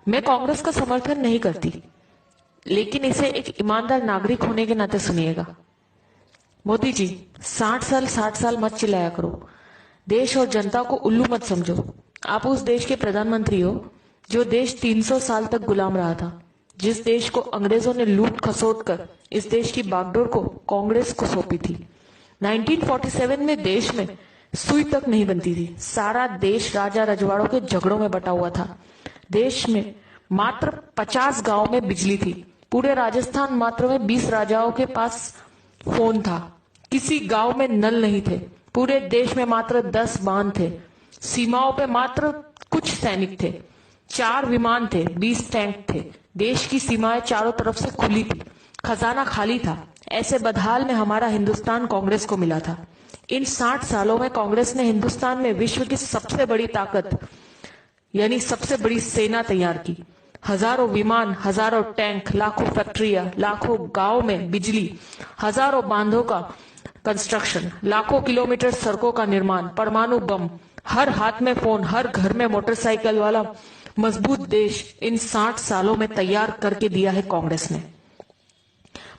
मैं कांग्रेस का समर्थन नहीं करती, लेकिन इसे एक ईमानदार नागरिक होने के नाते सुनिएगा। मोदी जी, 60 साल मत चिल्लाया करो। देश और जनता को उल्लू मत समझो। आप उस देश के प्रधानमंत्री हो जो देश 300 साल तक गुलाम रहा था, जिस देश को अंग्रेजों ने लूट खसोट कर इस देश की बागडोर को कांग्रेस को सौंपी थी। 1947 में देश में सुई तक नहीं बनती थी। सारा देश राजा रजवाड़ों के झगड़ों में बटा हुआ था। देश में मात्र 50 गांव में बिजली थी। पूरे राजस्थान मात्र में 20 राजाओं के पास फोन था। किसी गांव में नल नहीं थे। पूरे देश में मात्र 10 बांध थे। सीमाओं पे मात्र कुछ सैनिक थे। 4 विमान थे, 20 टैंक थे। देश की सीमाएं चारों तरफ से खुली थी। खजाना खाली था। ऐसे बदहाल में हमारा हिंदुस्तान कांग्रेस को मिला था। इन 60 सालों में कांग्रेस ने हिंदुस्तान में विश्व की सबसे बड़ी ताकत यानी सबसे बड़ी सेना तैयार की। हजारों विमान, हजारों टैंक, लाखों फैक्ट्रियां, लाखों गांव में बिजली, हजारों बांधों का कंस्ट्रक्शन, लाखों किलोमीटर सड़कों का निर्माण, परमाणु बम, हर हाथ में फोन, हर घर में मोटरसाइकिल वाला मजबूत देश इन 60 सालों में तैयार करके दिया है कांग्रेस ने।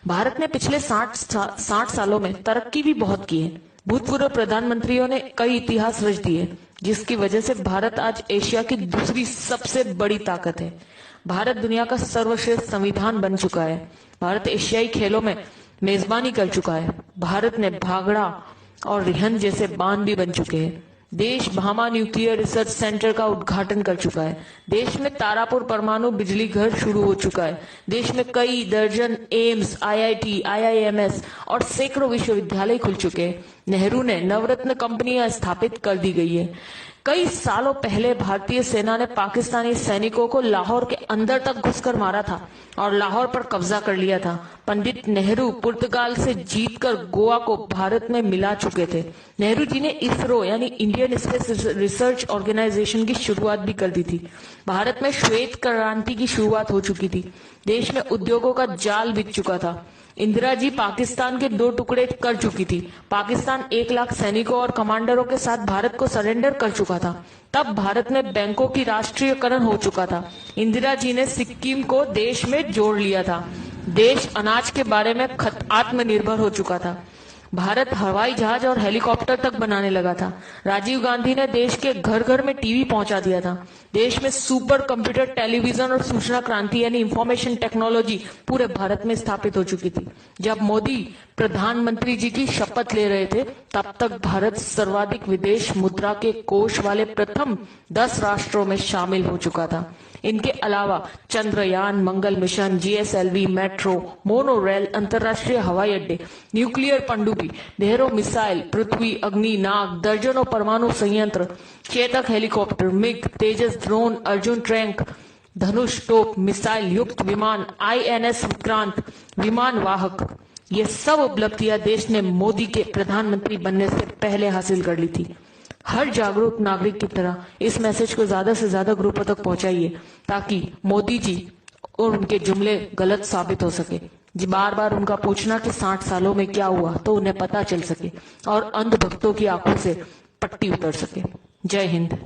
भारत ने पिछले 60 सालों में तरक्की भी बहुत की है। भूतपूर्व प्रधानमंत्रियों ने कई इतिहास रच दिए, जिसकी वजह से भारत आज एशिया की दूसरी सबसे बड़ी ताकत है। भारत दुनिया का सर्वश्रेष्ठ संविधान बन चुका है। भारत एशियाई खेलों में मेजबानी कर चुका है। भारत ने भागड़ा और रिहंद जैसे बांध भी बन चुके हैं। देश भामा न्यूक्लियर रिसर्च सेंटर का उद्घाटन कर चुका है। देश में तारापुर परमाणु बिजली घर शुरू हो चुका है। देश में कई दर्जन एम्स, आईआईटी, आईआईएमएस और सैकड़ों विश्वविद्यालय खुल चुके हैं। नेहरू ने नवरत्न कंपनियां स्थापित कर दी गई है। कई सालों पहले भारतीय सेना ने पाकिस्तानी सैनिकों को लाहौर के अंदर तक घुसकर मारा था और लाहौर पर कब्जा कर लिया था। पंडित नेहरू पुर्तगाल से जीतकर गोवा को भारत में मिला चुके थे। नेहरू जी ने इसरो यानी इंडियन स्पेस रिसर्च ऑर्गेनाइजेशन की शुरुआत भी कर दी थी। भारत में श्वेत क्रांति की शुरुआत हो चुकी थी। देश में उद्योगों का जाल बिछ चुका था। इंदिरा जी पाकिस्तान के 2 टुकड़े कर चुकी थी। पाकिस्तान 1 लाख सैनिकों और कमांडरों के साथ भारत को सरेंडर कर चुका था। तब भारत में बैंकों की राष्ट्रीयकरण हो चुका था। इंदिरा जी ने सिक्किम को देश में जोड़ लिया था। देश अनाज के बारे में आत्मनिर्भर हो चुका था। भारत हवाई जहाज और हेलीकॉप्टर तक बनाने लगा था। राजीव गांधी ने देश के घर घर में टीवी पहुंचा दिया था। देश में सुपर कंप्यूटर, टेलीविजन और सूचना क्रांति यानी इंफॉर्मेशन टेक्नोलॉजी पूरे भारत में स्थापित हो चुकी थी। जब मोदी प्रधानमंत्री जी की शपथ ले रहे थे, तब तक भारत सर्वाधिक विदेश मुद्रा के कोष वाले प्रथम 10 राष्ट्रों में शामिल हो चुका था। इनके अलावा Chandrayaan, Mangal mission, GSLV, metro, monorail, अंतरराष्ट्रीय हवाई अड्डे, न्यूक्लियर पनडुब्बी, ढेरों मिसाइल, पृथ्वी, अग्नि, नाग, दर्जनों परमाणु संयंत्र, चेतक हेलीकॉप्टर, मिग, तेजस ड्रोन, अर्जुन टैंक, धनुष तोप, मिसाइल युक्त विमान, आईएनएस विक्रांत, विमान वाहक, ये सब उपलब्धियां देश ने मोदी के प्रधानमंत्री बनने से पहले हासिल कर ली थी। हर जागरूक नागरिक की तरह इस मैसेज को ज्यादा से ज्यादा ग्रुपों तक पहुंचाइए, ताकि मोदी जी और उनके जुमले गलत साबित हो सके। जी बार बार उनका पूछना कि 60 सालों में क्या हुआ, तो उन्हें पता चल सके और अंधभक्तों की आंखों से पट्टी उतर सके। जय हिंद।